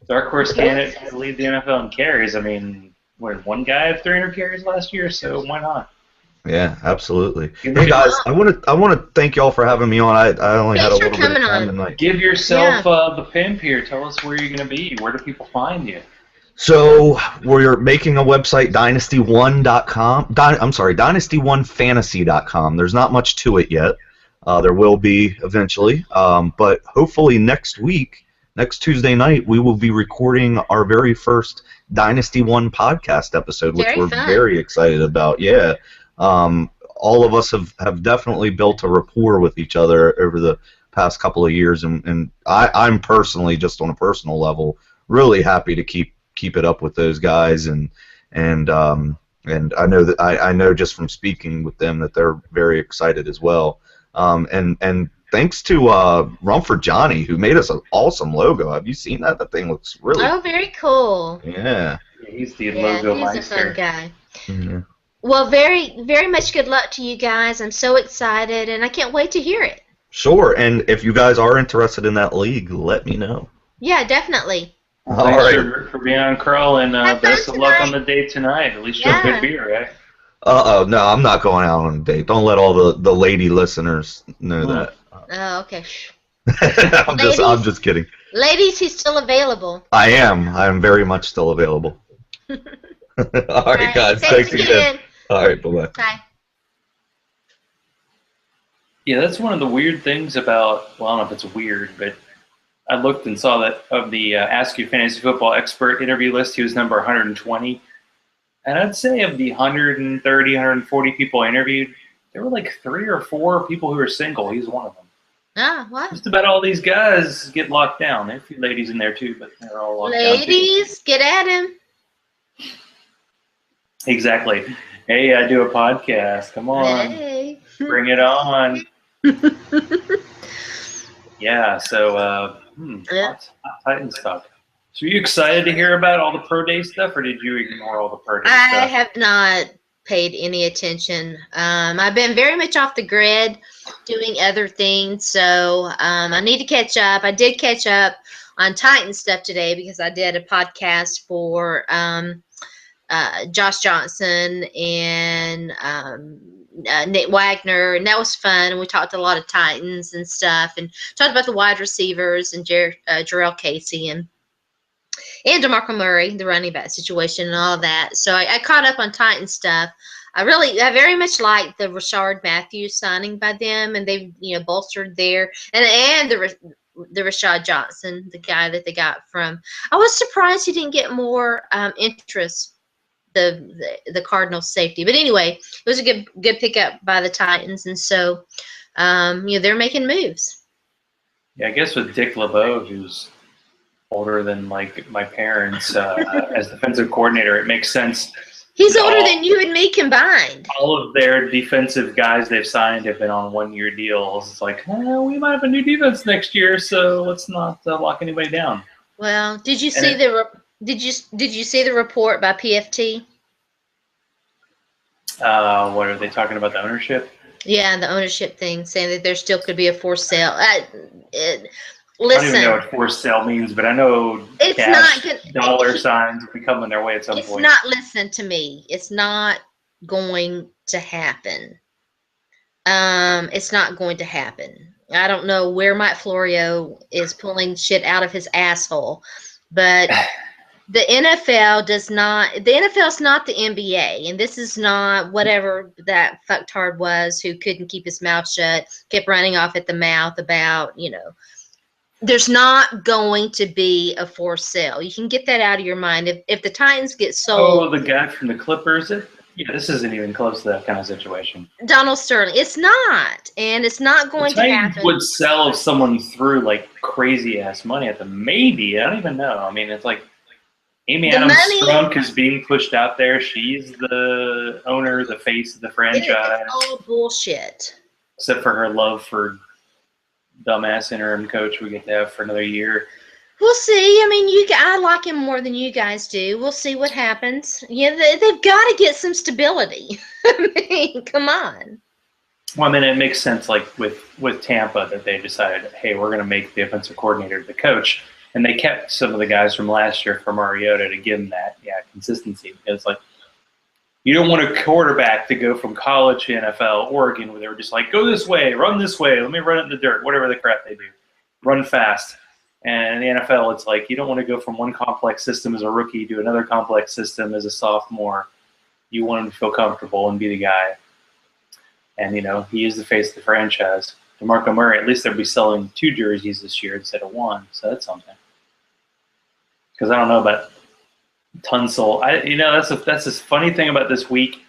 Dark horse candidate to lead the NFL in carries. I mean. One guy had 300 carries last year, so why not? Yeah, absolutely. Hey guys, I want to thank y'all for having me on. I only had a little bit of time tonight. Give yourself the pimp here. Tell us where you're going to be. Where do people find you? So we're making a website, dynasty1.com. Dynasty1fantasy.com. There's not much to it yet. There will be eventually, but hopefully next week. Next Tuesday night, we will be recording our very first Dynasty One podcast episode, which we're very excited about. Yeah, all of us have definitely built a rapport with each other over the past couple of years, and I'm personally, just on a personal level, really happy to keep it up with those guys, and I know that I know just from speaking with them that they're very excited as well, and thanks to Rumford Johnny, who made us an awesome logo. Have you seen that? That thing looks really very cool. Yeah. He's the logo meister. He's a fun guy. Mm-hmm. Well, very, very much good luck to you guys. I'm so excited, and I can't wait to hear it. Sure, and if you guys are interested in that league, let me know. Yeah, definitely. Thanks for being on, Karl, and best of luck on the date tonight. At least you'll have good beer, right? No, I'm not going out on a date. Don't let all the lady listeners know that. Oh, okay. I'm just kidding. Ladies, he's still available. I am very much still available. All right, guys. Thanks again. All right, bye-bye. Bye. Yeah, that's one of the weird things about, well, I don't know if it's weird, but I looked and saw that of the Ask You Fantasy Football Expert interview list, he was number 120. And I'd say of the 130, 140 people interviewed, there were like 3 or 4 people who were single. He's one of them. Ah, what? Just about all these guys get locked down. There are a few ladies in there too, but they're all locked down. Ladies, get at him. Exactly. Hey, I do a podcast. Come on. Hey. Bring it on. Yeah, so hot Titan stuff. So are you excited to hear about all the pro day stuff, or did you ignore all the pro day stuff? I have not paid any attention. I've been very much off the grid doing other things, so I need to catch up. I did catch up on Titan stuff today because I did a podcast for Josh Johnson and Nick Wagner, and that was fun. And we talked a lot of Titans and stuff, and talked about the wide receivers and Jarrell Casey and DeMarco Murray, the running back situation, and all that. So I caught up on Titan stuff. I very much like the Rashard Matthews signing by them, and they've bolstered there, and the Rashad Johnson, the guy that they got from. I was surprised he didn't get more interest. The Cardinals safety, but anyway, it was a good pickup by the Titans, and so they're making moves. Yeah, I guess with Dick LeBeau, who's older than like my parents as defensive coordinator, it makes sense. He's older than you and me combined. All of their defensive guys they've signed have been on one-year deals. It's like, we might have a new defense next year, so let's not lock anybody down. Well, did you see did you see the report by PFT? What are they talking about? The ownership? Yeah, the ownership thing, saying that there still could be a forced sale. Listen, I don't even know what forced sale means, but I know dollar signs will be coming their way at some point. Listen to me. It's not going to happen. It's not going to happen. I don't know where Mike Florio is pulling shit out of his asshole, but the NFL does not. The NFL is not the NBA, and this is not whatever that fucktard was who couldn't keep his mouth shut, kept running off at the mouth about There's not going to be a forced sale. You can get that out of your mind. If the Titans get sold, the guy from the Clippers. Yeah, this isn't even close to that kind of situation. Donald Sterling. It's not, and it's not going to happen. Titans would sell if someone threw like crazy ass money at them. Maybe, I don't even know. I mean, it's like Amy Adams Strunk is being pushed out there. She's the owner, the face of the franchise. It's all bullshit. Except for her love for dumbass interim coach we get to have for another year. We'll see. I mean, I like him more than you guys do. We'll see what happens. Yeah, they've got to get some stability. I mean, come on. Well, I mean, it makes sense, like with Tampa, that they decided, hey, we're going to make the offensive coordinator the coach, and they kept some of the guys from last year from Mariota to give them that consistency. Because like, you don't want a quarterback to go from college to NFL, Oregon, where they were just like, go this way, run this way, let me run it in the dirt, whatever the crap they do, run fast. And in the NFL, it's like you don't want to go from one complex system as a rookie to another complex system as a sophomore. You want him to feel comfortable and be the guy. And, he is the face of the franchise. DeMarco Murray, at least they'll be selling 2 jerseys this year instead of 1, so that's something. Because I don't know about Tunsil. That's this funny thing about this week.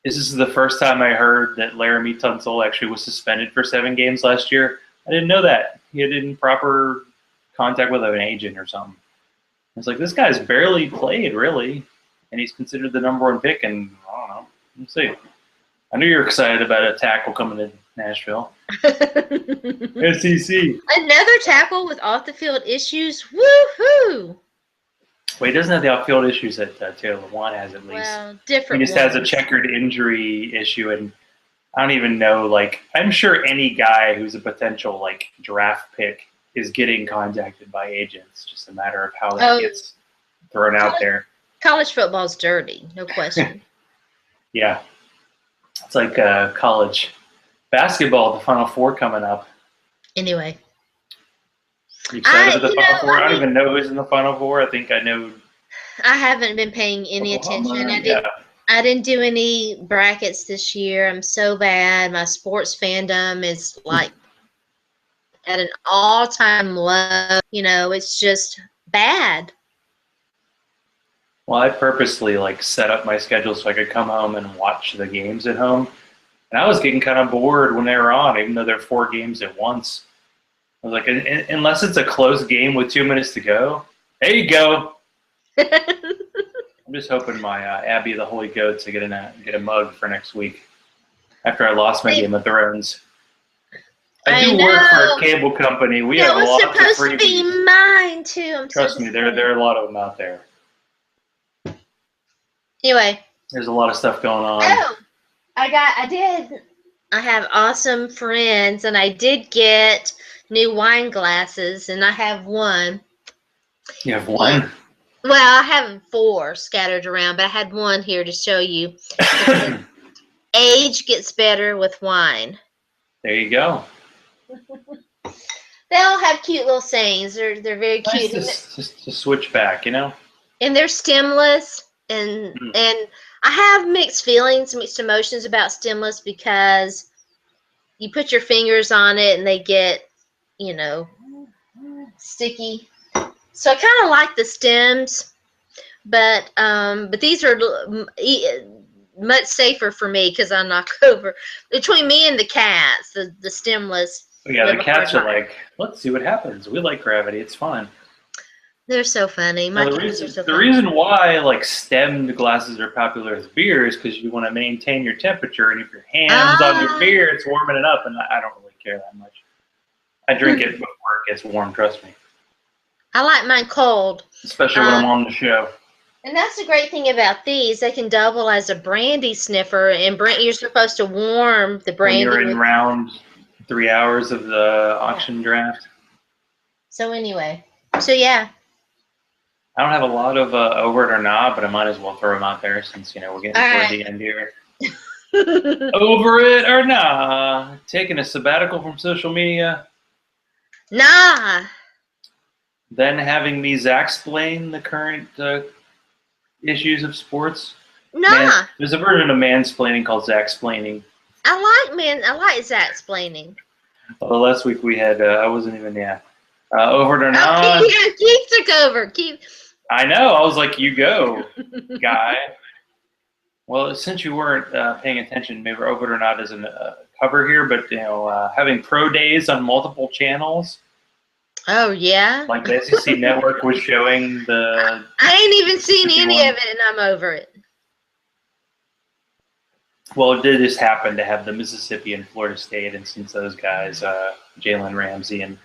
This is the first time I heard that Laramie Tunsil actually was suspended for 7 games last year. I didn't know that. He had improper contact with an agent or something. It's like, this guy's barely played, really, and he's considered the number 1 pick, and I don't know. Let's see. I know you're excited about a tackle coming to Nashville. SEC. Another tackle with off-the-field issues? Woohoo! Well, he doesn't have the off-field issues that Taylor Lewan has, at least. Well, different He just has a checkered injury issue, and I don't even know, I'm sure any guy who's a potential, draft pick is getting contacted by agents. Just a matter of how that gets thrown out there. College football's dirty, no question. Yeah. It's like college basketball, the Final Four coming up. Anyway. You excited for the Final Four? I don't even know who's in the Final Four. I think I know. I haven't been paying any attention. I didn't do any brackets this year. I'm so bad. My sports fandom is at an all-time low. It's just bad. Well, I purposely set up my schedule so I could come home and watch the games at home. And I was getting kind of bored when they were on, even though they're 4 games at once. I was like, unless it's a close game with 2 minutes to go, there you go. I'm just hoping my Abby the Holy Goats to get a mug for next week. after I lost my Game of Thrones. I do know. work for a cable company. We have lots of freebies. That was supposed to be mine too. Trust me, there are a lot of them out there. Anyway, there's a lot of stuff going on. Oh, I have awesome friends, and I did get new wine glasses, and I have one. You have one? Well, I have 4 scattered around, but I had one here to show you. Age gets better with wine. There you go. They all have cute little sayings. They're very cute. Nice to switch back, you know? And they're stemless, and I have mixed emotions about stemless because you put your fingers on it and they get, sticky. So I kind of like the stems, but these are much safer for me because I knock over. Between me and the cats, the stemless. Yeah, the cats are like, let's see what happens. We like gravity. It's fun. They're so funny. The reason why like stemmed glasses are popular with beer is because you want to maintain your temperature, and if your hand's on your beer, it's warming it up, and I don't really care that much. I drink it before it gets warm. Trust me. I like mine cold, especially when I'm on the show. And that's the great thing about these; they can double as a brandy sniffer, and you're supposed to warm the brandy. When you're in round 3 hours of the auction draft. So anyway, yeah. I don't have a lot of over it or not, but I might as well throw them out there since we're getting toward the end here. Over it or nah? Taking a sabbatical from social media? Nah. Then having me Zach-splain the current issues of sports? Nah. There's a version of mansplaining called Zach-splaining. I like Zach-splaining. Well, last week we had I wasn't even over it or not. Keith took over. Keith. I know. I was like, you go, guy. Well, since you weren't paying attention, maybe over it or not isn't cover here, but having pro days on multiple channels. Oh yeah. Like the SEC Network was showing the. I ain't even seen any of it, and I'm over it. Well, it did just happen to have the Mississippi and Florida State, and since those guys, Jalen Ramsey and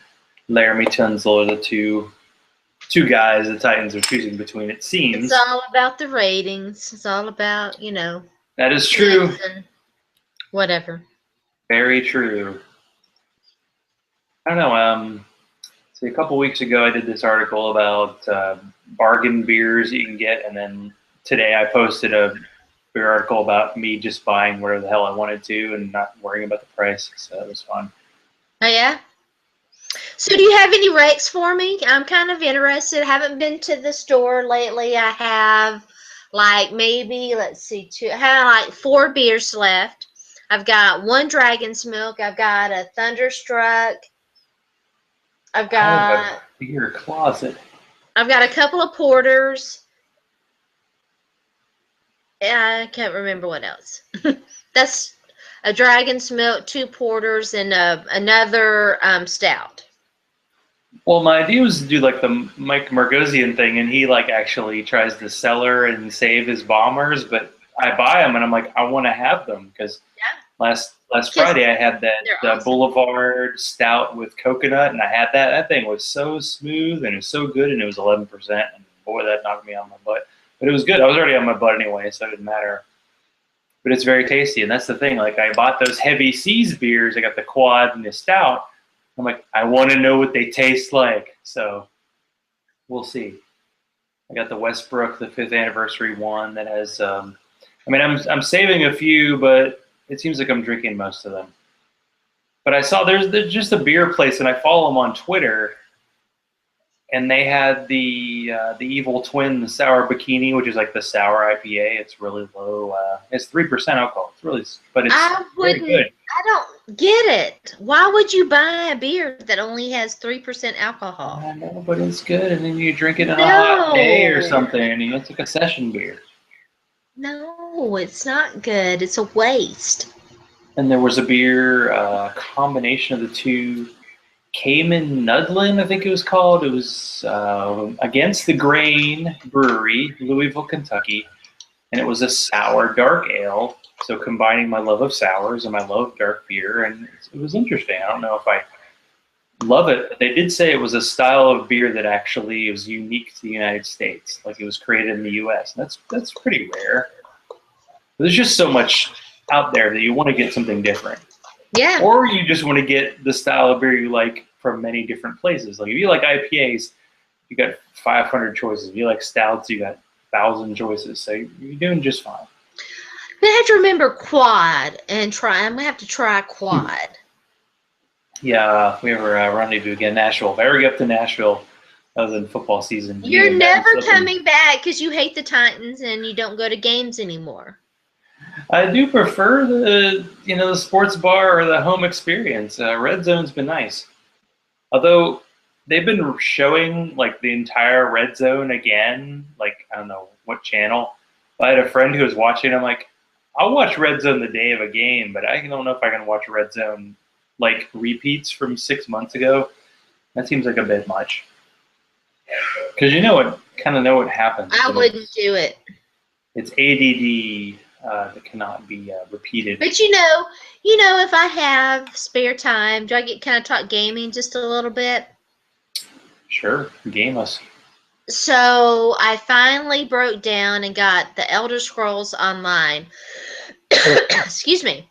Laramie Tunsil are the two guys the Titans are choosing between, it seems. It's all about the ratings. It's all about, That is true. Whatever. Very true. I don't know. See, a couple weeks ago I did this article about bargain beers you can get, and then today I posted a beer article about me just buying whatever the hell I wanted to and not worrying about the price, so that was fun. Oh, yeah? So do you have any recs for me? I'm kind of interested. I haven't been to the store lately. I have maybe, let's see, I have 4 beers left. I've got 1 Dragon's Milk. I've got a Thunderstruck. I've got a beer closet. I've got a couple of porters. I can't remember what else. That's a Dragon's Milk, 2 porters, and another stout. Well, my idea was to do like the Mike Margosian thing, and he actually tries to cellar and save his bombers, but I buy them and I'm like, I want to have them because last Friday I had that awesome. Boulevard stout with coconut, and I had that. That thing was so smooth and it was so good, and it was 11%, and boy, that knocked me on my butt. But it was good. I was already on my butt anyway, so it didn't matter. But it's very tasty, and that's the thing. I bought those Heavy Seas beers. I got the quad and the stout. I'm like, I want to know what they taste like. So we'll see. I got the Westbrook, the 5th anniversary one that has. I'm saving a few, but it seems like I'm drinking most of them. But I saw there's just a beer place, and I follow them on Twitter. And they had the Evil Twin, the Sour Bikini, which is like the sour IPA. It's really low. It's 3% alcohol. It's really, but it's very good. I don't get it. Why would you buy a beer that only has 3% alcohol? I know, but it's good. And then you drink it on a hot day or something, and it's like a session beer. No, it's not good. It's a waste. And there was a beer combination of the two. Cayman Nudlin, I think it was called. It was Against the Grain Brewery, Louisville, Kentucky. and it was a sour dark ale. So combining my love of sours and my love of dark beer, and it was interesting. I don't know if I love it, but they did say it was a style of beer that actually was unique to the United States, like it was created in the U.S. And that's pretty rare. There's just so much out there that you want to get something different. Yeah. Or you just want to get the style of beer you like from many different places. Like if you like IPAs, you got 500 choices. If you like stouts, you got 1,000 choices. So you're doing just fine. I have to remember quad and try. I'm gonna have to try quad. Yeah, we ever rendezvous again, Nashville. If I ever get up to Nashville, other than football season, You're never coming back because you hate the Titans and you don't go to games anymore. I do prefer the sports bar or the home experience. Red Zone's been nice, although they've been showing like the entire Red Zone again. Like I don't know what channel. I had a friend who was watching. I'm like, I'll watch Red Zone the day of a game, but I don't know if I can watch Red Zone like repeats from 6 months ago. That seems like a bit much. Because kind of know what happens. I wouldn't do it. It's ADD that cannot be repeated. But you know, if I have spare time, do I get kind of talk gaming just a little bit? Sure, game us. So I finally broke down and got the Elder Scrolls Online. Excuse me.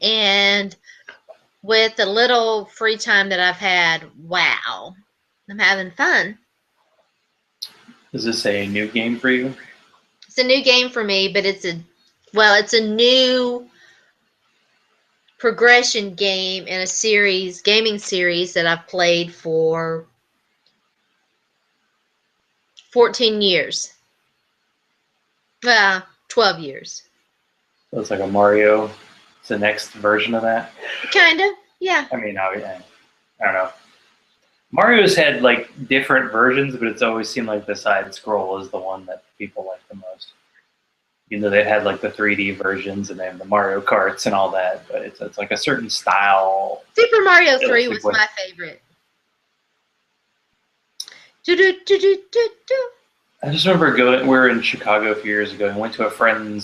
And with the little free time that I've had, wow, I'm having fun. Is this a new game for you? It's a new game for me, but it's a new progression game in a gaming series that I've played for 14 years. 12 years. So it's like a Mario. It's the next version of that. Kind of, yeah. I mean, I don't know. Mario's had like different versions, but it's always seemed like the side scroll is the one that people like the most. Even though they've had like the 3D versions and they have the Mario Karts and all that, but it's like a certain style. Super Mario 3 was my favorite. I just remember we were in Chicago a few years ago and went to a friend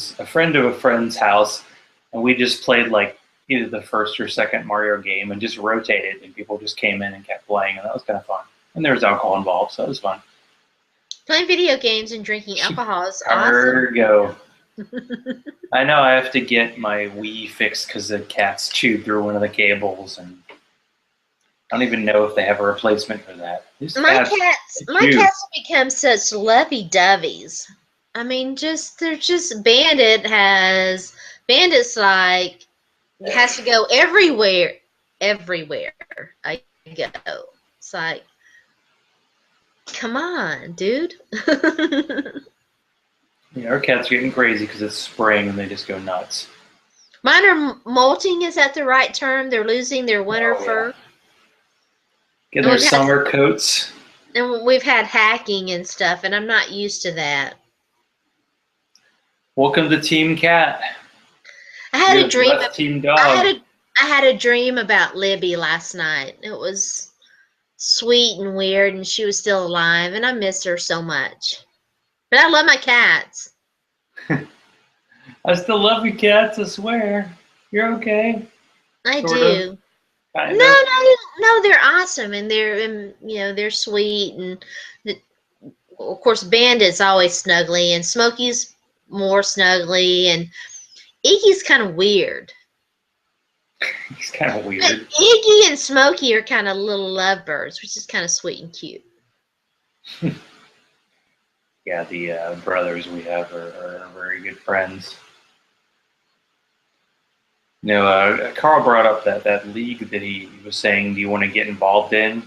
of a friend's house, and we just played like either the first or second Mario game and just rotated, and people just came in and kept playing, and that was kind of fun. And there was alcohol involved, so it was fun. Playing video games and drinking alcohol is awesome. Go. I know I have to get my Wii fixed because the cats chewed through one of the cables, and I don't even know if they have a replacement for that. My cats have become such lovey-doveys. I mean, they're just Bandit's like has to go everywhere I go. It's like, come on, dude. Yeah, our cats are getting crazy because it's spring and they just go nuts. Mine are molting. Is that the right term? They're losing their winter fur. Getting their summer coats. And we've had hacking and stuff, and I'm not used to that. Welcome to Team Cat. I had a dream. Team Dog. I had a dream about Libby last night. It was sweet and weird, and she was still alive, and I miss her so much. But I love my cats. I still love you, cats. I swear. You're okay. I do. No, they're awesome, and they're sweet, and of course, Bandit's always snuggly, and Smokey's more snuggly, and Iggy's kind of weird. He's kind of weird. But Iggy and Smokey are kind of little lovebirds, which is kind of sweet and cute. Yeah, the brothers we have are very good friends. Karl brought up that league that he was saying, do you want to get involved in?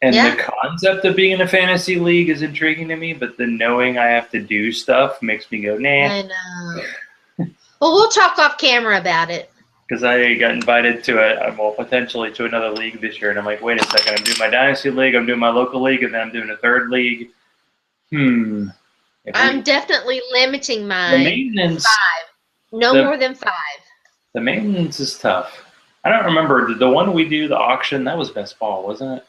And the concept of being in a fantasy league is intriguing to me, but the knowing I have to do stuff makes me go, nah. I know. Well, we'll talk off camera about it. Because I got invited to potentially to another league this year, and I'm like, wait a second, I'm doing my dynasty league, I'm doing my local league, and then I'm doing a third league. I'm definitely limiting mine. The maintenance, 5. No more than 5. The maintenance is tough. I don't remember. The one we do, the auction, that was best ball, wasn't it?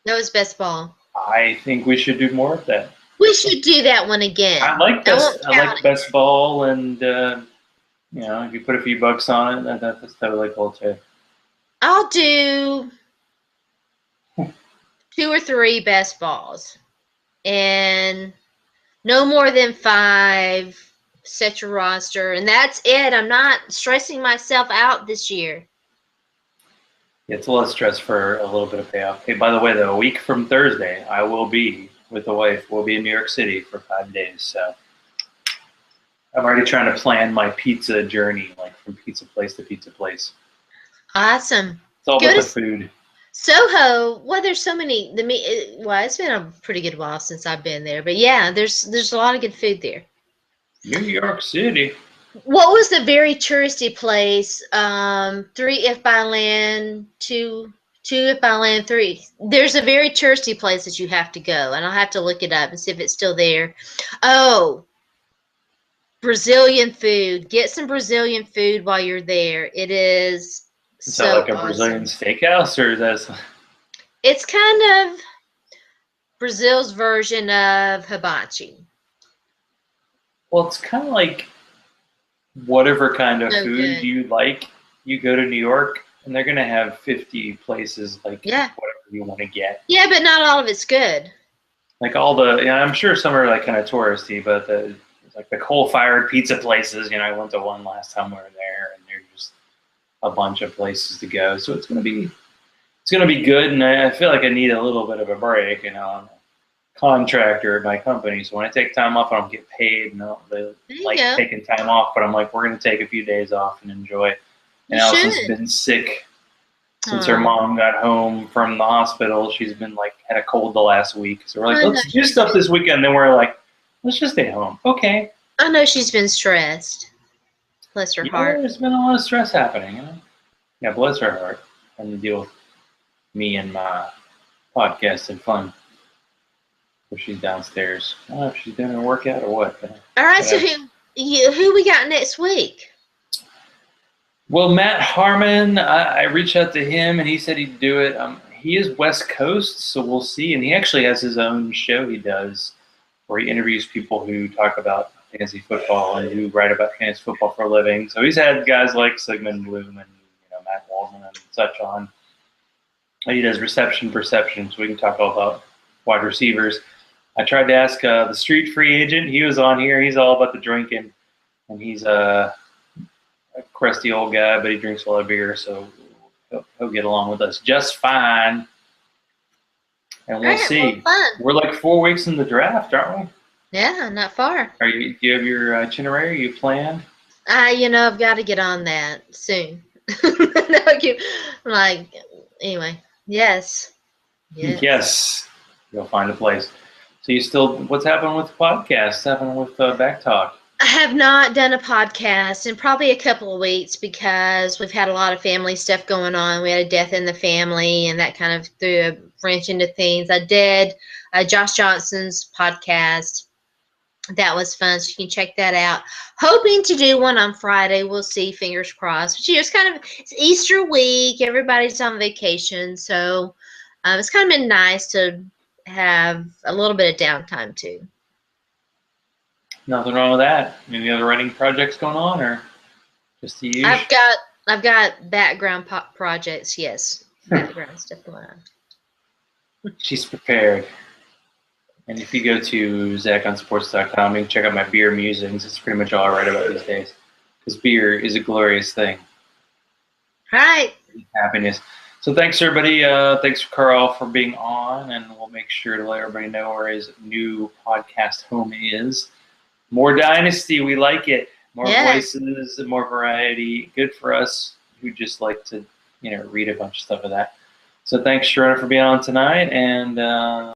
That was best ball. I think we should do more of that. We should do that one again. I like best ball, and if you put a few bucks on it, that's totally cool too. I'll do 2 or 3 best balls, and no more than 5. Set your roster, and that's it. I'm not stressing myself out this year. It's a lot of stress for a little bit of payoff. Hey, by the way, though, a week from Thursday, I will be with the wife. We'll be in New York City for 5 days, so I'm already trying to plan my pizza journey, like from pizza place to pizza place. Awesome. It's all about the food. Soho. Well, there's so many. Well, it's been a pretty good while since I've been there, but yeah, there's a lot of good food there. New York City. What was the very touristy place? 3 if by land, 2 if by land, 3. There's a very touristy place that you have to go, and I'll have to look it up and see if it's still there. Oh, Brazilian food. Get some Brazilian food while you're there. It is so like a awesome. Brazilian steakhouse, or is that? It's kind of Brazil's version of hibachi. Well, it's kind of like whatever kind of food you like. You go to New York, and they're gonna have 50 places like whatever you want to get. Yeah, but not all of it's good. Like all the, I'm sure some are like kind of touristy, but like the coal-fired pizza places. I went to one last time we were there, and there's just a bunch of places to go. So it's gonna be good, and I feel like I need a little bit of a break. I'm a contractor at my company, so when I take time off, I don't get paid. They like taking time off, but I'm like, we're gonna take a few days off and enjoy. And Allison's been sick since her mom got home from the hospital. She's been had a cold the last week, so we're like, let's do stuff this weekend. Then we're like, let's just stay home. Okay. I know she's been stressed. Bless her heart. There's been a lot of stress happening. Yeah, bless her heart. Having to deal with me and my podcast and fun. So she's downstairs. I don't know if she's doing a workout or what. All right, so who we got next week? Well, Matt Harmon, I reached out to him, and he said he'd do it. He is West Coast, so we'll see. And he actually has his own show he does where he interviews people who talk about fantasy football and who write about fantasy football for a living. So he's had guys like Sigmund Bloom and Matt Waldman and such on. He does reception perception, so we can talk all about wide receivers. I tried to ask the street free agent. He was on here. He's all about the drinking, and he's a crusty old guy, but he drinks a lot of beer, so he'll get along with us just fine. And we'll see. Well, we're like 4 weeks in the draft, aren't we? Yeah, not far. Do you have your itinerary? You planned? I've got to get on that soon. Anyway, yes. Yes. You'll find a place. So what's happening with the podcast? What's happening with Back Talk? I have not done a podcast in probably a couple of weeks because we've had a lot of family stuff going on. We had a death in the family, and that kind of threw a wrench into things. I did Josh Johnson's podcast. That was fun, so you can check that out. Hoping to do one on Friday. We'll see, fingers crossed. But it's Easter week. Everybody's on vacation, so it's kind of been nice to have a little bit of downtime too. Nothing wrong with that. Any other writing projects going on, or just the usual? I've got background projects. Yes, background stuff going on. She's prepared. And if you go to ZachOnSports.com, you can check out my beer musings. It's pretty much all I write about these days, because beer is a glorious thing. Right. Happiness. So thanks, everybody. Thanks, Karl, for being on, and we'll make sure to let everybody know where his new podcast home is. More Dynasty. We like it. More voices, more variety. Good for us who just like to, read a bunch of stuff of that. So thanks, Sharona, for being on tonight, and